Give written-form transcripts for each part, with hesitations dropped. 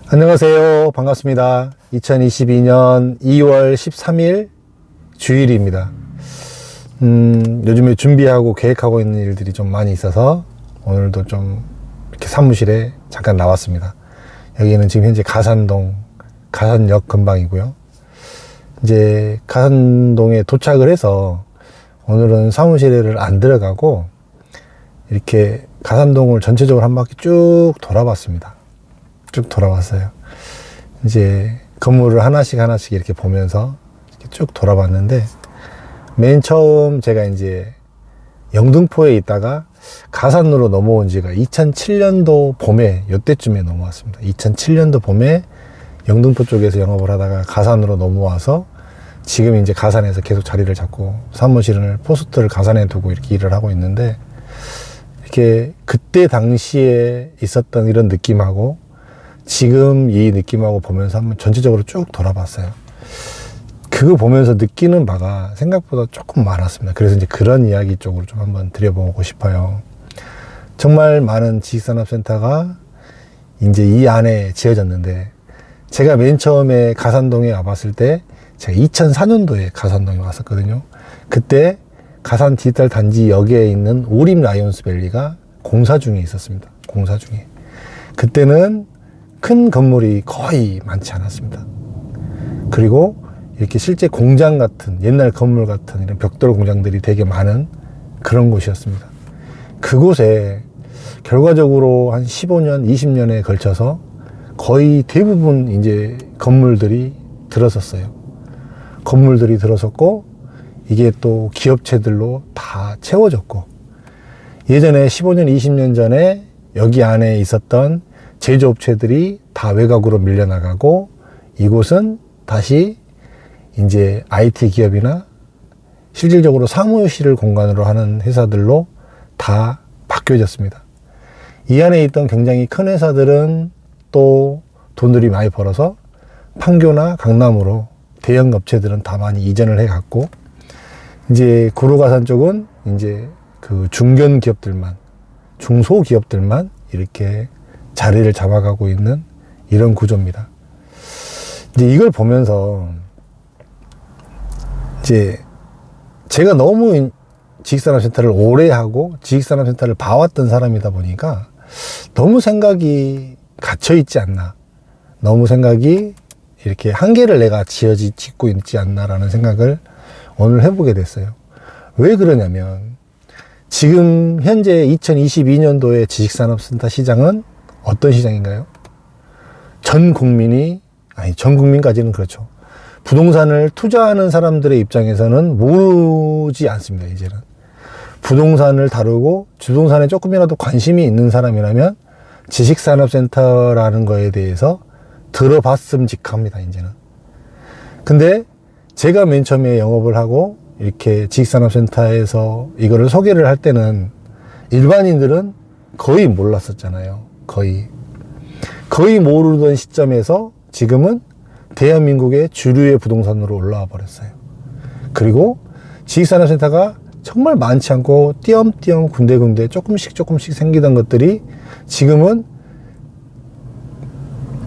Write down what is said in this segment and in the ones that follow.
안녕하세요. 반갑습니다. 2022년 2월 13일 주일입니다. 요즘에 준비하고 계획하고 있는 일들이 좀 많이 있어서 오늘도 좀 이렇게 사무실에 잠깐 나왔습니다. 여기는 지금 현재 가산역 근방이고요. 이제 가산동에 도착을 해서 오늘은 사무실에를 안 들어가고 이렇게 가산동을 전체적으로 한 바퀴 쭉 돌아봤습니다. 쭉 돌아봤어요. 이제 건물을 하나씩 이렇게 보면서 이렇게 쭉 돌아봤는데, 맨 처음 제가 이제 영등포에 있다가 가산으로 넘어온 지가 2007년도 봄에, 요때쯤에 넘어왔습니다. 2007년도 봄에 영등포 쪽에서 영업을 하다가 가산으로 넘어와서 지금 이제 가산에서 계속 자리를 잡고 사무실을, 포스트를 가산에 두고 이렇게 일을 하고 있는데, 이렇게 그때 당시에 있었던 이런 느낌하고 지금 이 느낌하고 보면서 한번 전체적으로 쭉 돌아봤어요. 그거 보면서 느끼는 바가 생각보다 조금 많았습니다. 그래서 이제 그런 이야기 쪽으로 좀 한번 드려보고 싶어요. 정말 많은 지식산업센터가 이제 이 안에 지어졌는데, 제가 맨 처음에 가산동에 와봤을 때 제가 2004년도에 가산동에 왔었거든요. 그때 가산 디지털 단지 역에 있는 오림 라이온스밸리가 공사 중에 있었습니다. 공사 중에. 그때는 큰 건물이 거의 많지 않았습니다. 그리고 이렇게 실제 공장 같은, 옛날 건물 같은 이런 벽돌 공장들이 되게 많은 그런 곳이었습니다. 그곳에 결과적으로 한 15년, 20년에 걸쳐서 거의 대부분 이제 건물들이 들어섰어요. 건물들이 들어섰고, 이게 또 기업체들로 다 채워졌고, 예전에 15년, 20년 전에 여기 안에 있었던 제조업체들이 다 외곽으로 밀려나가고, 이곳은 다시 이제 IT 기업이나 실질적으로 사무실 공간으로 하는 회사들로 다 바뀌어졌습니다. 이 안에 있던 굉장히 큰 회사들은 또 돈들이 많이 벌어서 판교나 강남으로 대형 업체들은 다 많이 이전을 해 갔고, 이제 구로가산 쪽은 이제 그 중견 기업들만, 중소기업들만 이렇게 자리를 잡아가고 있는 이런 구조입니다. 이제 이걸 보면서 이제 제가 너무 지식산업센터를 오래 하고 지식산업센터를 봐왔던 사람이다 보니까 너무 생각이 갇혀있지 않나, 너무 생각이 이렇게 한계를 내가 짓고 있지 않나라는 생각을 오늘 해보게 됐어요. 왜 그러냐면, 지금 현재 2022년도의 지식산업센터 시장은 어떤 시장인가요? 전 국민까지는 그렇죠. 부동산을 투자하는 사람들의 입장에서는 모르지 않습니다, 이제는. 부동산을 다루고 부동산에 조금이라도 관심이 있는 사람이라면 지식산업센터라는 거에 대해서 들어봤음직합니다, 이제는. 근데 제가 맨 처음에 영업을 하고 이렇게 지식산업센터에서 이거를 소개를 할 때는 일반인들은 거의 몰랐었잖아요. 거의 모르던 시점에서 지금은 대한민국의 주류의 부동산으로 올라와 버렸어요. 그리고 지식산업센터가 정말 많지 않고 띄엄띄엄 군데군데 조금씩 생기던 것들이 지금은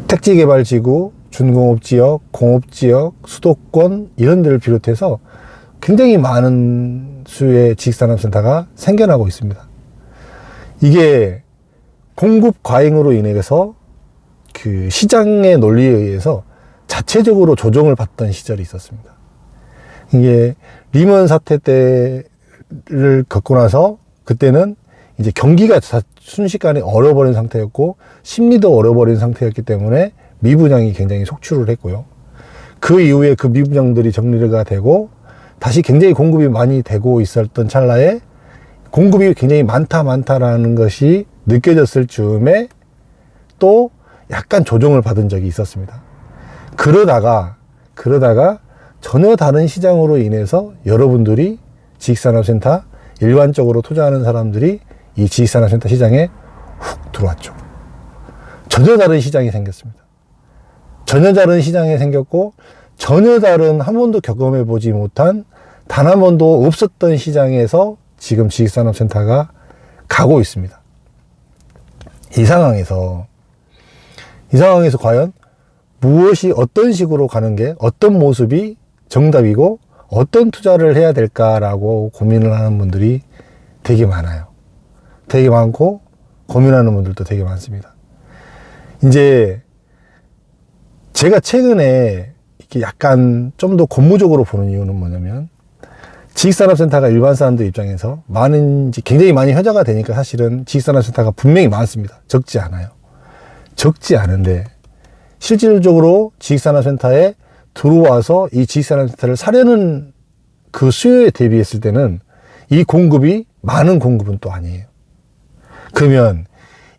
택지개발지구, 준공업지역, 공업지역, 수도권 이런 데를 비롯해서 굉장히 많은 수의 지식산업센터가 생겨나고 있습니다. 이게 공급 과잉으로 인해서 그 시장의 논리에 의해서 자체적으로 조정을 받던 시절이 있었습니다. 이게 리먼 사태 때를 겪고 나서 그때는 이제 경기가 순식간에 얼어버린 상태였고 심리도 얼어버린 상태였기 때문에 미분양이 굉장히 속출을 했고요. 그 이후에 그 미분양들이 정리가 되고 다시 굉장히 공급이 많이 되고 있었던 찰나에 공급이 굉장히 많다라는 것이 느껴졌을 즈음에 또 약간 조정을 받은 적이 있었습니다. 그러다가 전혀 다른 시장으로 인해서 여러분들이 지식산업센터, 일반적으로 투자하는 사람들이 이 지식산업센터 시장에 훅 들어왔죠. 전혀 다른 시장이 생겼습니다. 전혀 다른 시장이 생겼고, 전혀 다른, 한 번도 경험해 보지 못한, 단 한 번도 없었던 시장에서 지금 지식산업센터가 가고 있습니다. 이 상황에서 이 상황에서 과연 무엇이 어떤 식으로 가는 게 어떤 모습이 정답이고 어떤 투자를 해야 될까라고 고민을 하는 분들이 되게 많아요. 되게 많고 고민하는 분들도 되게 많습니다. 이제 제가 최근에 이렇게 약간 좀 더 고무적으로 보는 이유는 뭐냐면 지식산업센터가 일반 사람들 입장에서 굉장히 많이 회자가 되니까 사실은 지식산업센터가 분명히 많습니다. 적지 않아요. 적지 않은데 실질적으로 지식산업센터에 들어와서 이 지식산업센터를 사려는 그 수요에 대비했을 때는 이 공급이 많은 공급은 또 아니에요. 그러면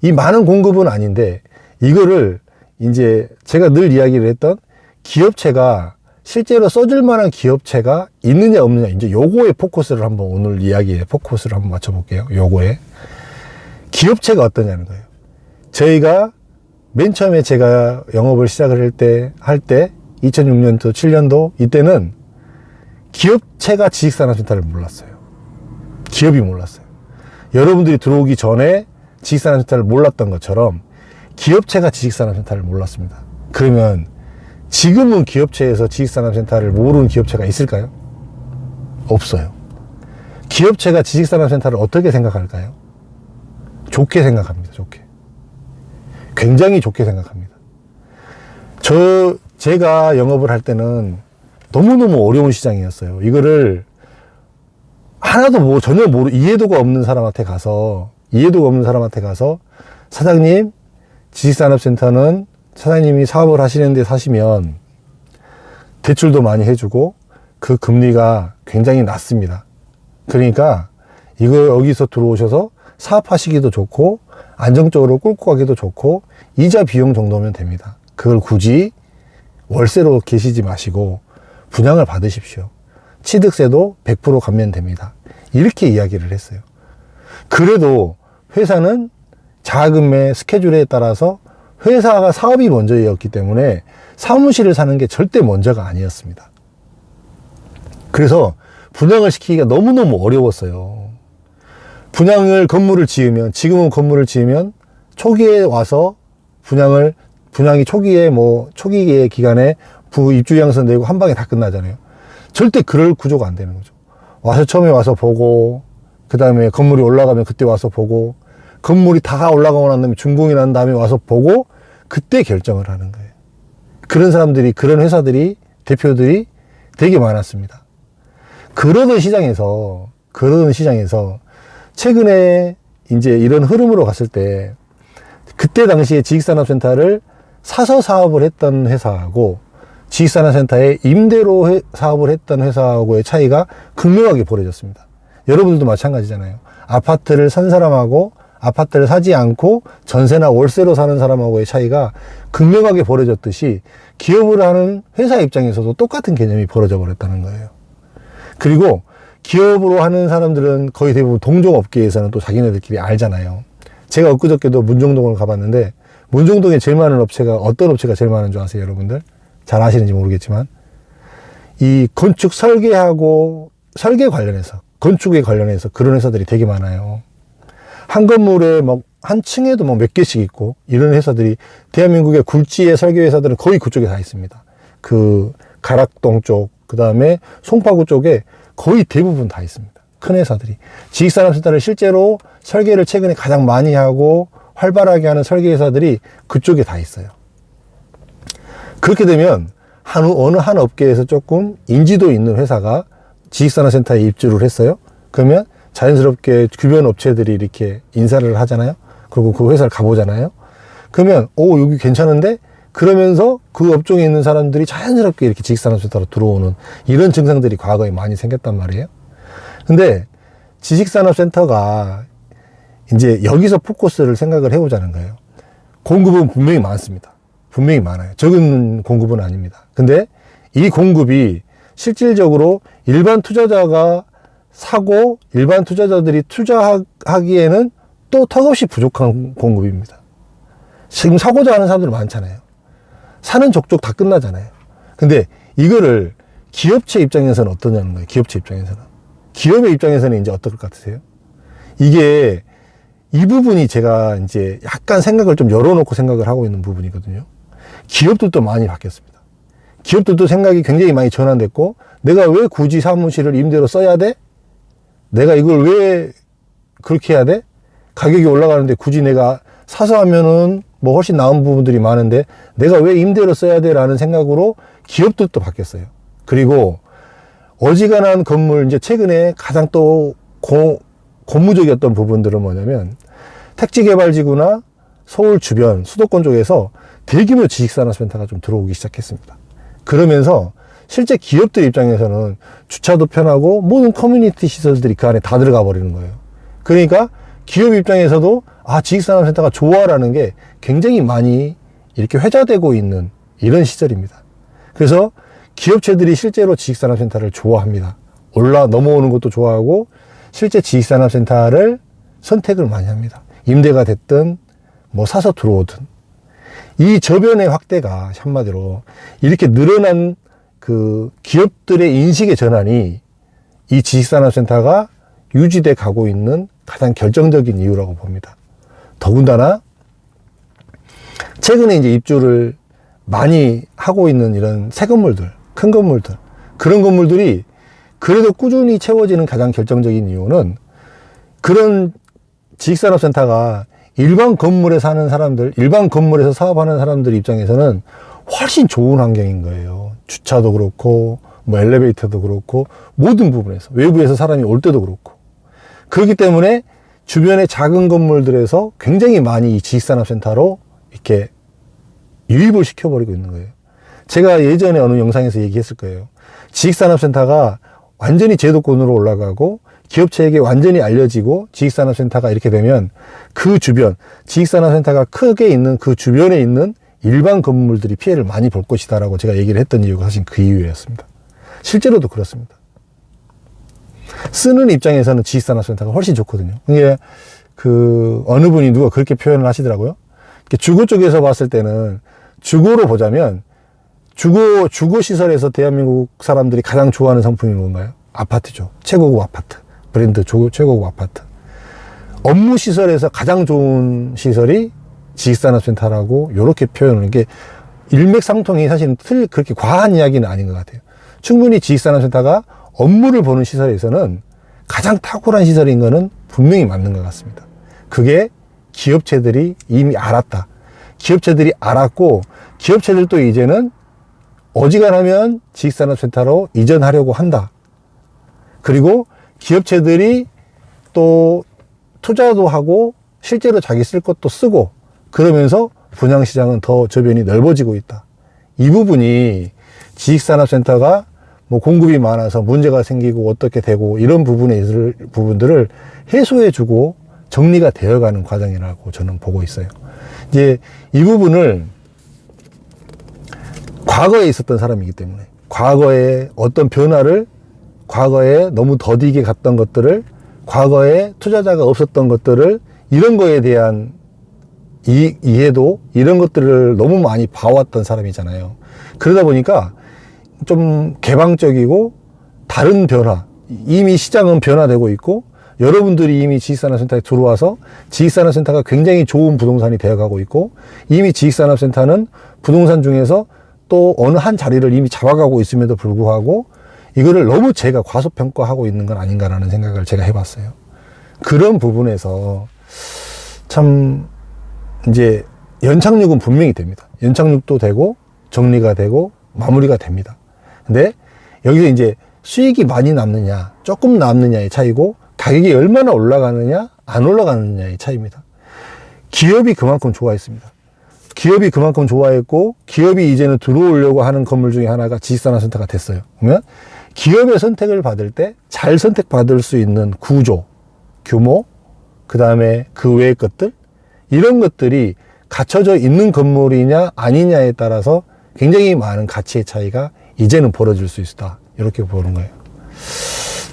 이 많은 공급은 아닌데 이거를 이제 제가 늘 이야기를 했던 기업체가 실제로 써줄 만한 기업체가 있느냐 없느냐 이제 요거에 포커스를 한번 오늘 이야기에 포커스를 한번 맞춰볼게요. 요거에 기업체가 어떠냐는 거예요. 저희가 맨 처음에 제가 영업을 시작을 할 때 2006년도 7년도 이때는 기업체가 지식산업센터를 몰랐어요. 기업이 몰랐어요. 여러분들이 들어오기 전에 지식산업센터를 몰랐던 것처럼 기업체가 지식산업센터를 몰랐습니다. 그러면 지금은 기업체에서 지식산업센터를 모르는 기업체가 있을까요? 없어요. 기업체가 지식산업센터를 어떻게 생각할까요? 좋게 생각합니다. 좋게. 굉장히 좋게 생각합니다. 제가 영업을 할 때는 너무너무 어려운 시장이었어요. 이거를 하나도 전혀 이해도가 없는 사람한테 가서 사장님, 지식산업센터는 사장님이 사업을 하시는데 사시면 대출도 많이 해주고 그 금리가 굉장히 낮습니다. 그러니까 여기서 들어오셔서 사업하시기도 좋고 안정적으로 끌고 가기도 좋고 이자 비용 정도면 됩니다. 그걸 굳이 월세로 계시지 마시고 분양을 받으십시오. 취득세도 100% 감면 됩니다. 이렇게 이야기를 했어요. 그래도 회사는 자금의 스케줄에 따라서 회사가 사업이 먼저였기 때문에 사무실을 사는 게 절대 먼저가 아니었습니다. 그래서 분양을 시키기가 너무너무 어려웠어요. 지금은 건물을 지으면 초기에 와서 분양이 초기의 기간에 입주양서 내고 한 방에 다 끝나잖아요. 절대 그럴 구조가 안 되는 거죠. 처음에 와서 보고, 그 다음에 건물이 올라가면 그때 와서 보고, 건물이 다 올라가고 난 다음에 준공이 난 다음에 와서 보고, 그때 결정을 하는 거예요. 그런 회사들이, 대표들이 되게 많았습니다. 그러던 시장에서, 최근에 이제 이런 흐름으로 갔을 때, 그때 당시에 지식산업센터를 사서 사업을 했던 회사하고, 지식산업센터에 임대로 사업을 했던 회사하고의 차이가 극명하게 벌어졌습니다. 여러분들도 마찬가지잖아요. 아파트를 산 사람하고 아파트를 사지 않고 전세나 월세로 사는 사람하고의 차이가 극명하게 벌어졌듯이 기업을 하는 회사 입장에서도 똑같은 개념이 벌어져 버렸다는 거예요. 그리고 기업으로 하는 사람들은 거의 대부분 동종업계에서는 또 자기네들끼리 알잖아요. 제가 엊그저께도 문정동을 가봤는데 문정동에 제일 많은 업체가 어떤 업체가 제일 많은 줄 아세요, 여러분들? 잘 아시는지 모르겠지만 이 건축 설계 관련해서 건축에 관련해서 그런 회사들이 되게 많아요. 한 건물에 한 층에도 몇 개씩 있고 이런 회사들이 대한민국의 굴지의 설계 회사들은 거의 그쪽에 다 있습니다. 그 가락동 쪽, 그 다음에 송파구 쪽에 거의 대부분 다 있습니다. 큰 회사들이. 지식산업센터를 실제로 설계를 최근에 가장 많이 하고 활발하게 하는 설계 회사들이 그쪽에 다 있어요. 그렇게 되면 어느 한 업계에서 조금 인지도 있는 회사가 지식산업센터에 입주를 했어요. 그러면 자연스럽게 주변 업체들이 이렇게 인사를 하잖아요. 그리고 그 회사를 가보잖아요. 그러면 여기 괜찮은데? 그러면서 그 업종에 있는 사람들이 자연스럽게 이렇게 지식산업센터로 들어오는 이런 증상들이 과거에 많이 생겼단 말이에요. 근데 지식산업센터가 이제 여기서 포커스를 생각을 해보자는 거예요. 공급은 분명히 많습니다. 분명히 많아요. 적은 공급은 아닙니다. 근데 이 공급이 실질적으로 일반 투자자가 사고 일반 투자자들이 투자하기에는 또 턱없이 부족한 공급입니다. 지금 사고자 하는 사람들 많잖아요. 사는 족족 다 끝나잖아요. 근데 이거를 기업체 입장에서는 어떠냐는 거예요. 기업체 입장에서는. 기업의 입장에서는 이제 어떨 것 같으세요? 이게 이 부분이 제가 이제 약간 생각을 좀 열어놓고 생각을 하고 있는 부분이거든요. 기업들도 많이 바뀌었습니다. 기업들도 생각이 굉장히 많이 전환됐고, 내가 왜 굳이 사무실을 임대로 써야 돼? 내가 이걸 왜 그렇게 해야 돼? 가격이 올라가는데 굳이 내가 사서 하면은 뭐 훨씬 나은 부분들이 많은데 내가 왜 임대로 써야 돼? 라는 생각으로 기업들도 바뀌었어요. 그리고 어지간한 건물, 이제 최근에 가장 또 고무적이었던 부분들은 뭐냐면, 택지개발지구나 서울 주변 수도권 쪽에서 대규모 지식산업센터가 좀 들어오기 시작했습니다. 그러면서 실제 기업들 입장에서는 주차도 편하고 모든 커뮤니티 시설들이 그 안에 다 들어가 버리는 거예요. 그러니까 기업 입장에서도 지식산업센터가 좋아라는 게 굉장히 많이 이렇게 회자되고 있는 이런 시절입니다. 그래서 기업체들이 실제로 지식산업센터를 좋아합니다. 넘어오는 것도 좋아하고 실제 지식산업센터를 선택을 많이 합니다. 임대가 됐든 뭐 사서 들어오든. 이 저변의 확대가 한마디로 이렇게 늘어난 그 기업들의 인식의 전환이 이 지식산업센터가 유지돼 가고 있는 가장 결정적인 이유라고 봅니다. 더군다나 최근에 이제 입주를 많이 하고 있는 이런 새 건물들, 큰 건물들, 그런 건물들이 그래도 꾸준히 채워지는 가장 결정적인 이유는, 그런 지식산업센터가 일반 건물에 사는 사람들, 일반 건물에서 사업하는 사람들 입장에서는 훨씬 좋은 환경인 거예요. 주차도 그렇고, 뭐 엘리베이터도 그렇고, 모든 부분에서, 외부에서 사람이 올 때도 그렇고. 그렇기 때문에 주변의 작은 건물들에서 굉장히 많이 이 지식산업센터로 이렇게 유입을 시켜버리고 있는 거예요. 제가 예전에 어느 영상에서 얘기했을 거예요. 지식산업센터가 완전히 제도권으로 올라가고 기업체에게 완전히 알려지고 지식산업센터가 이렇게 되면 그 주변, 지식산업센터가 크게 있는 그 주변에 있는 일반 건물들이 피해를 많이 볼 것이다라고 제가 얘기를 했던 이유가 사실 그 이유였습니다. 실제로도 그렇습니다. 쓰는 입장에서는 지식산업센터가 훨씬 좋거든요. 이게 어느 분이 누가 그렇게 표현을 하시더라고요. 주거 쪽에서 봤을 때는, 주거로 보자면 주거 시설에서 대한민국 사람들이 가장 좋아하는 상품이 뭔가요? 아파트죠. 최고급 아파트. 브랜드 최고급 아파트. 업무 시설에서 가장 좋은 시설이 지식산업센터라고 이렇게 표현하는 게 일맥상통이 사실은 그렇게 과한 이야기는 아닌 것 같아요. 충분히 지식산업센터가 업무를 보는 시설에서는 가장 탁월한 시설인 거는 분명히 맞는 것 같습니다. 그게 기업체들이 이미 알았다. 기업체들이 알았고, 기업체들도 이제는 어지간하면 지식산업센터로 이전하려고 한다. 그리고 기업체들이 또 투자도 하고 실제로 자기 쓸 것도 쓰고, 그러면서 분양시장은 더 저변이 넓어지고 있다. 이 부분이 지식산업센터가 뭐 공급이 많아서 문제가 생기고 어떻게 되고 이런 부분에 있을 부분들을 해소해주고 정리가 되어가는 과정이라고 저는 보고 있어요. 이제 이 부분을 과거에 있었던 사람이기 때문에, 과거에 어떤 변화를, 과거에 너무 더디게 갔던 것들을, 과거에 투자자가 없었던 것들을, 이런 거에 대한 이해도, 이런 것들을 너무 많이 봐왔던 사람이잖아요. 그러다 보니까 좀 개방적이고 다른 변화, 이미 시장은 변화되고 있고, 여러분들이 이미 지식산업센터에 들어와서 지식산업센터가 굉장히 좋은 부동산이 되어가고 있고, 이미 지식산업센터는 부동산 중에서 또 어느 한 자리를 이미 잡아가고 있음에도 불구하고 이거를 너무 제가 과소평가하고 있는 건 아닌가라는 생각을 제가 해봤어요. 그런 부분에서 참 이제 연착륙은 분명히 됩니다. 연착륙도 되고 정리가 되고 마무리가 됩니다. 근데 여기서 이제 수익이 많이 남느냐 조금 남느냐의 차이고, 가격이 얼마나 올라가느냐 안 올라가느냐의 차이입니다. 기업이 그만큼 좋아했습니다. 기업이 그만큼 좋아했고, 기업이 이제는 들어오려고 하는 건물 중에 하나가 지식산업센터가 됐어요. 그러면 기업의 선택을 받을 때 잘 선택받을 수 있는 구조, 규모, 그 다음에 그 외의 것들, 이런 것들이 갖춰져 있는 건물이냐 아니냐에 따라서 굉장히 많은 가치의 차이가 이제는 벌어질 수 있다. 이렇게 보는 거예요.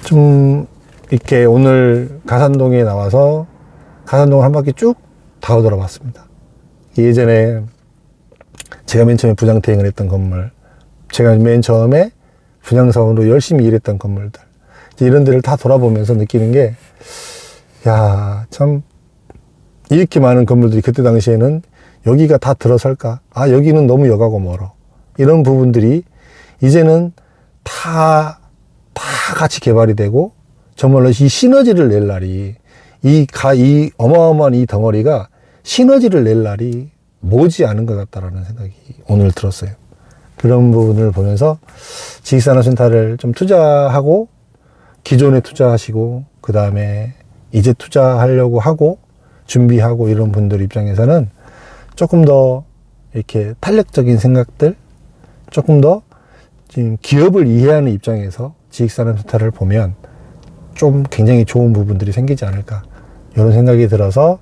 좀 이렇게 오늘 가산동에 나와서 가산동을 한 바퀴 쭉 다 돌아봤습니다. 예전에 제가 맨 처음에 분양대행을 했던 건물, 제가 맨 처음에 분양사원으로 열심히 일했던 건물들, 이런 데를 다 돌아보면서 느끼는 게, 야, 참 이렇게 많은 건물들이 그때 당시에는 여기가 다 들어설까? 아, 여기는 너무 역하고 멀어. 이런 부분들이 이제는 다 같이 개발이 되고, 정말로 이 시너지를 낼 날이, 이 어마어마한 이 덩어리가 시너지를 낼 날이 머지 않은 것 같다라는 생각이 오늘 들었어요. 그런 부분을 보면서 지식산업센터를 좀 투자하고, 기존에 투자하시고, 그 다음에 이제 투자하려고 하고, 준비하고 이런 분들 입장에서는 조금 더 이렇게 탄력적인 생각들, 조금 더 지금 기업을 이해하는 입장에서 지식산업센터를 보면 좀 굉장히 좋은 부분들이 생기지 않을까, 이런 생각이 들어서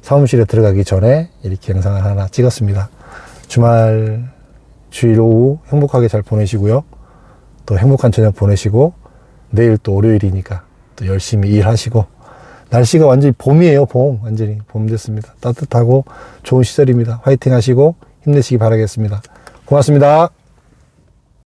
사무실에 들어가기 전에 이렇게 영상을 하나 찍었습니다. 주일 오후 행복하게 잘 보내시고요. 또 행복한 저녁 보내시고, 내일 또 월요일이니까 또 열심히 일하시고, 날씨가 완전히 봄이에요. 완전히 봄 됐습니다. 따뜻하고 좋은 시절입니다. 화이팅 하시고 힘내시기 바라겠습니다. 고맙습니다.